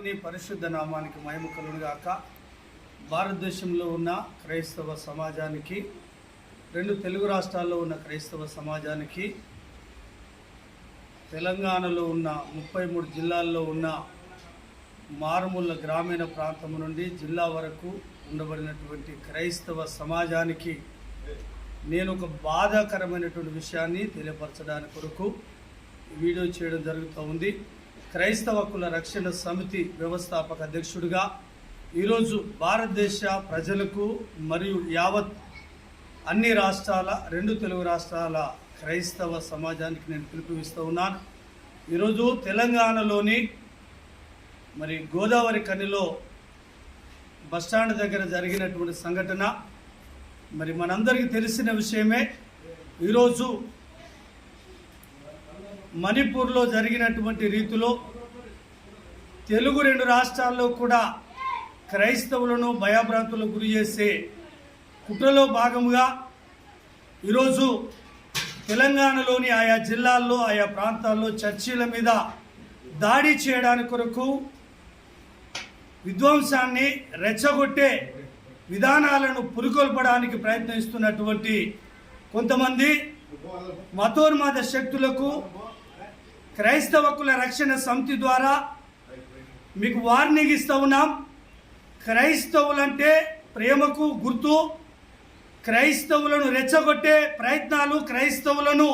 దేవుని పరిశుద్ధ నామానికి మహిమ కలుగుగాక. భారతదేశంలో ఉన్న క్రైస్తవ సమాజానికి, రెండు తెలుగు రాష్ట్రాల్లో ఉన్న క్రైస్తవ సమాజానికి, తెలంగాణలో ఉన్న 33 జిల్లాల్లో ఉన్న మారుమూల గ్రామీణ ప్రాంతం నుండి జిల్లా వరకు ఉండబడినటువంటి క్రైస్తవ సమాజానికి నేను ఒక బాధాకరమైనటువంటి విషయాన్ని తెలియపరచడానికి కొరకు వీడియో చేయడం జరుగుతూ ఉంది. క్రైస్తవ కుల రక్షణ సమితి వ్యవస్థాపక అధ్యక్షుడిగా ఈరోజు భారతదేశ ప్రజలకు మరియు యావత్ అన్ని రాష్ట్రాల, రెండు తెలుగు రాష్ట్రాల క్రైస్తవ సమాజానికి నేను పిలుపునిస్తూ ఉన్నాను. ఈరోజు తెలంగాణలోని గోదావరి కనిలో బస్టాండ్ దగ్గర జరిగినటువంటి సంఘటన మనందరికీ తెలిసిన విషయమే. ఈరోజు మణిపూర్లో జరిగినటువంటి రీతిలో తెలుగు రెండు రాష్ట్రాల్లో కూడా క్రైస్తవులను భయభ్రాంతులకు గురి చేసే కుట్రలో భాగంగా ఈరోజు తెలంగాణలోని ఆయా జిల్లాల్లో, ఆయా ప్రాంతాల్లో చర్చిల మీద దాడి చేయడానికి కొరకు విధ్వంసాన్ని రెచ్చగొట్టే విధానాలను పురికొల్పడానికి ప్రయత్నిస్తున్నటువంటి కొంతమంది మతోన్మాద శక్తులకు క్రైస్తవ కుల రక్షణ సమితి ద్వారా మీకు వార్నింగ్ ఇస్తూ ఉన్నాం. క్రైస్తవులంటే ప్రేమకు గుర్తు. క్రైస్తవులను రెచ్చగొట్టే ప్రయత్నాలు, క్రైస్తవులను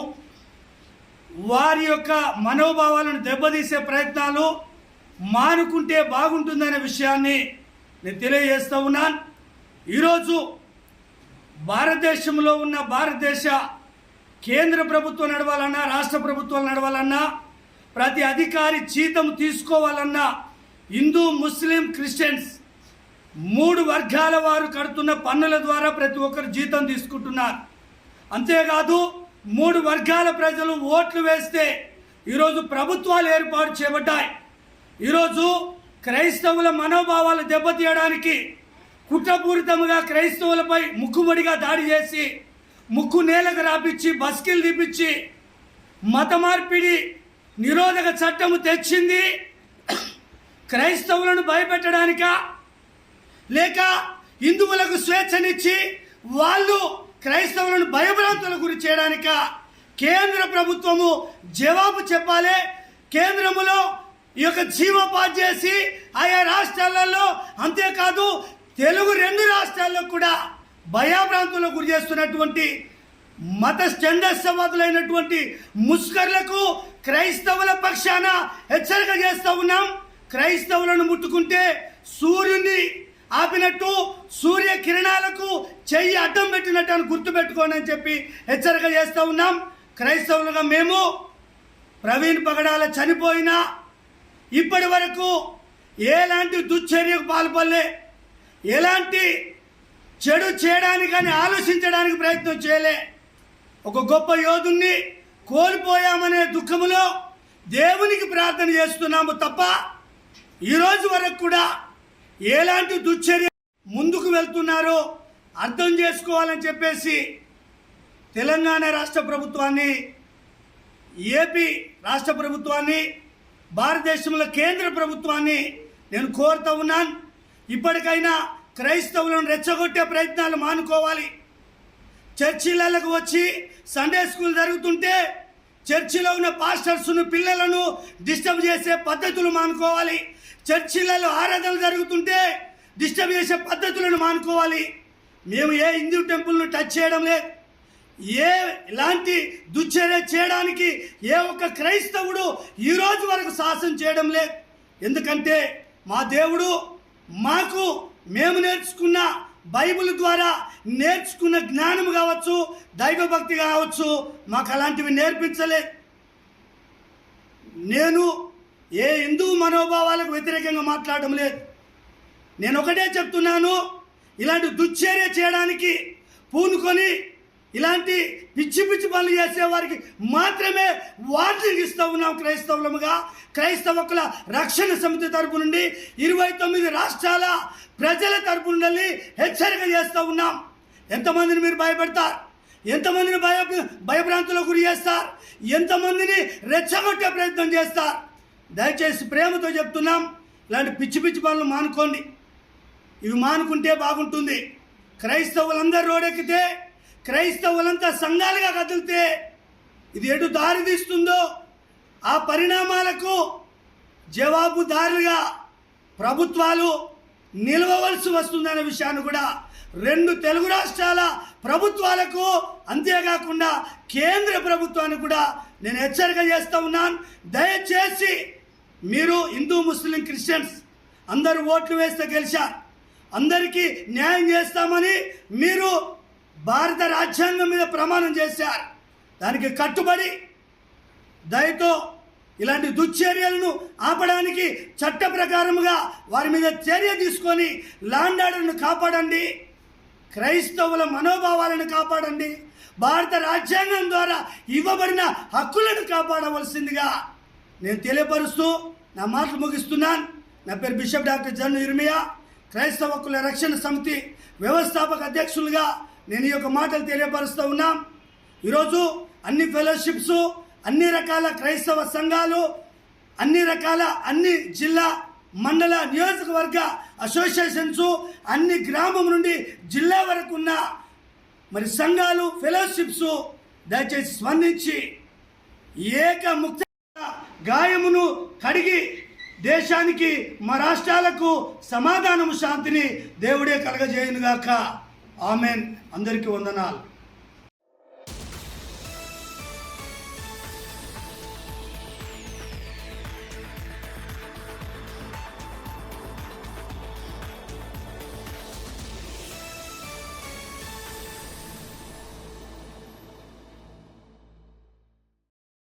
వారి యొక్క మనోభావాలను దెబ్బతీసే ప్రయత్నాలు మానుకుంటే బాగుంటుందనే విషయాన్ని నేను తెలియజేస్తూ ఉన్నాను. ఈరోజు భారతదేశంలో ఉన్న భారతదేశ కేంద్ర ప్రభుత్వం నడవాలన్నా, రాష్ట్ర ప్రభుత్వాలు నడవాలన్నా, ప్రతి అధికారి జీతం తీసుకోవాలన్నా హిందూ, ముస్లిం, క్రిస్టియన్స్ 3 వర్గాల వారు కడుతున్న పన్నుల ద్వారా ప్రతి ఒక్కరు జీతం తీసుకుంటున్నారు. అంతేకాదు 3 వర్గాల ప్రజలు ఓట్లు వేస్తే ఈరోజు ప్రభుత్వాలు ఏర్పాటు చేయబడ్డాయి. ఈరోజు క్రైస్తవుల మనోభావాలు దెబ్బతీయడానికి కుట్రపూరితంగా క్రైస్తవులపై ముక్కుముడిగా దాడి చేసి, ముక్కు నేలకు రాపించి, బస్కిల్ తీపిచ్చి, మత మార్పిడి నిరోధక చట్టము తెచ్చింది క్రైస్తవులను భయపెట్టడానిక, లేక హిందువులకు స్వేచ్ఛనిచ్చి వాళ్ళు క్రైస్తవులను భయభ్రాంతులకు గురి చేయడానిక? కేంద్ర ప్రభుత్వము జవాబు చెప్పాలి. కేంద్రములో ఈ యొక్క జీవోపాధి చేసి ఆయా రాష్ట్రాలలో, అంతేకాదు తెలుగు 2 రాష్ట్రాల్లో కూడా భయభ్రాంతులకు గురి చేస్తున్నటువంటి మత స్టెండర్సవాదులైనటువంటి ముస్కర్లకు క్రైస్తవుల పక్షాన హెచ్చరిక చేస్తూ ఉన్నాం. క్రైస్తవులను ముట్టుకుంటే సూర్యుని ఆపినట్టు, సూర్య కిరణాలకు చెయ్యి అడ్డం పెట్టినట్టు అని గుర్తుపెట్టుకోండి అని చెప్పి హెచ్చరిక చేస్తూ ఉన్నాం. క్రైస్తవులుగా మేము ప్రవీణ్ పగడాల చనిపోయినా ఇప్పటి వరకు ఎలాంటి దుశ్చర్యకు పాల్పడలే, ఎలాంటి చెడు చేయడానికి కానీ ఆలోచించడానికి ప్రయత్నం చేయలే. ఒక గొప్ప యోధుణ్ణి కోల్పోయామనే దుఃఖములో దేవునికి ప్రార్థన చేస్తున్నాము తప్ప ఈరోజు వరకు కూడా ఎలాంటి దుశ్చర్య ముందుకు వెళ్తున్నారో అర్థం చేసుకోవాలని చెప్పేసి తెలంగాణ రాష్ట్ర ప్రభుత్వాన్ని, ఏపీ రాష్ట్ర ప్రభుత్వాన్ని, భారతదేశంలో కేంద్ర ప్రభుత్వాన్ని నేను కోరుతూ ఉన్నాను. ఇప్పటికైనా క్రైస్తవులను రెచ్చగొట్టే ప్రయత్నాలు మానుకోవాలి. చర్చిలకు వచ్చి సండే స్కూల్ జరుగుతుంటే చర్చిలో ఉన్న పాస్టర్స్ను, పిల్లలను డిస్టర్బ్ చేసే పద్ధతులు మానుకోవాలి. చర్చిలలో ఆరాధనలు జరుగుతుంటే డిస్టర్బ్ చేసే పద్ధతులను మానుకోవాలి. మేము ఏ హిందూ టెంపుల్ను టచ్ చేయడం లేదు. ఎలాంటి దుశ్చర్య చేయడానికి ఏ ఒక్క క్రైస్తవుడు ఈరోజు వరకు సాహసం చేయడం లేదు. ఎందుకంటే మా దేవుడు మాకు మేము నేర్చుకున్న బైబిల్ ద్వారా నేర్చుకున్న జ్ఞానం కావచ్చు, దైవభక్తి కావచ్చు, మాకు అలాంటివి నేర్పించలే. నేను ఏ హిందూ మనోభావాలకు వ్యతిరేకంగా మాట్లాడడం లేదు. నేను ఒకటే చెప్తున్నాను, ఇలాంటి దుశ్చర్య చేయడానికి పూనుకొని ఇలాంటి పిచ్చి పిచ్చి పనులు చేసే వారికి మాత్రమే వార్నింగ్ ఇస్తూ ఉన్నాం. క్రైస్తవులముగా క్రైస్తవ కుల రక్షణ సమితి తరపు నుండి 29 రాష్ట్రాల ప్రజల తరపు నుండి హెచ్చరిక చేస్తూ ఉన్నాం. ఎంతమందిని మీరు భయపెడతారు? ఎంతమందిని భయభ్రాంతులకు గురి చేస్తారు? ఎంతమందిని రెచ్చగొట్టే ప్రయత్నం చేస్తారు? దయచేసి ప్రేమతో చెప్తున్నాం, ఇలాంటి పిచ్చి పిచ్చి పనులు మానుకోండి. ఇవి మానుకుంటే బాగుంటుంది. క్రైస్తవులందరూ రోడెక్కితే, క్రైస్తవులంతా సంఘాలుగా కదిలితే ఇది ఎటు దారి తీస్తుందో ఆ పరిణామాలకు జవాబుదారులుగా ప్రభుత్వాలు నిలవవలసి వస్తుందనే విషయాన్ని కూడా 2 తెలుగు రాష్ట్రాల ప్రభుత్వాలకు, అంతేకాకుండా కేంద్ర ప్రభుత్వానికి కూడా నేను హెచ్చరిక చేస్తూ ఉన్నాను. దయచేసి మీరు హిందూ, ముస్లిం, క్రిస్టియన్స్ అందరూ ఓట్లు వేస్తే గెలిచారు, అందరికీ న్యాయం చేస్తామని మీరు భారత రాజ్యాంగం మీద ప్రమాణం చేశారు. దానికి కట్టుబడి దయతో ఇలాంటి దుశ్చర్యలను ఆపడానికి చట్ట ప్రకారముగా వారి మీద చర్య తీసుకొని లాండ్ ఆర్డర్ను కాపాడండి, క్రైస్తవుల మనోభావాలను కాపాడండి, భారత రాజ్యాంగం ద్వారా ఇవ్వబడిన హక్కులను కాపాడవలసిందిగా నేను తెలియపరుస్తూ నా మాటలు ముగిస్తున్నాను. నా పేరు బిషప్ డాక్టర్ జన్ను ఇర్మియా, క్రైస్తవ హక్కుల రక్షణ సమితి వ్యవస్థాపక అధ్యక్షులుగా నేను ఈ యొక్క మాటలు తెలియపరుస్తూ ఉన్నాం. ఈరోజు అన్ని ఫెలోషిప్స్, అన్ని రకాల క్రైస్తవ సంఘాలు, అన్ని జిల్లా, మండల, నియోజకవర్గ అసోసియేషన్స్, అన్ని గ్రామం నుండి జిల్లా వరకు ఉన్న మరి సంఘాలు, ఫెలోషిప్స్ దయచేసి స్పందించి ఏకముక్త గాయమును కడిగి దేశానికి, మా రాష్ట్రాలకు సమాధానము, శాంతిని దేవుడే కలగజేయునుగాక. ఆమెన్. అందరికీ వందనాలు.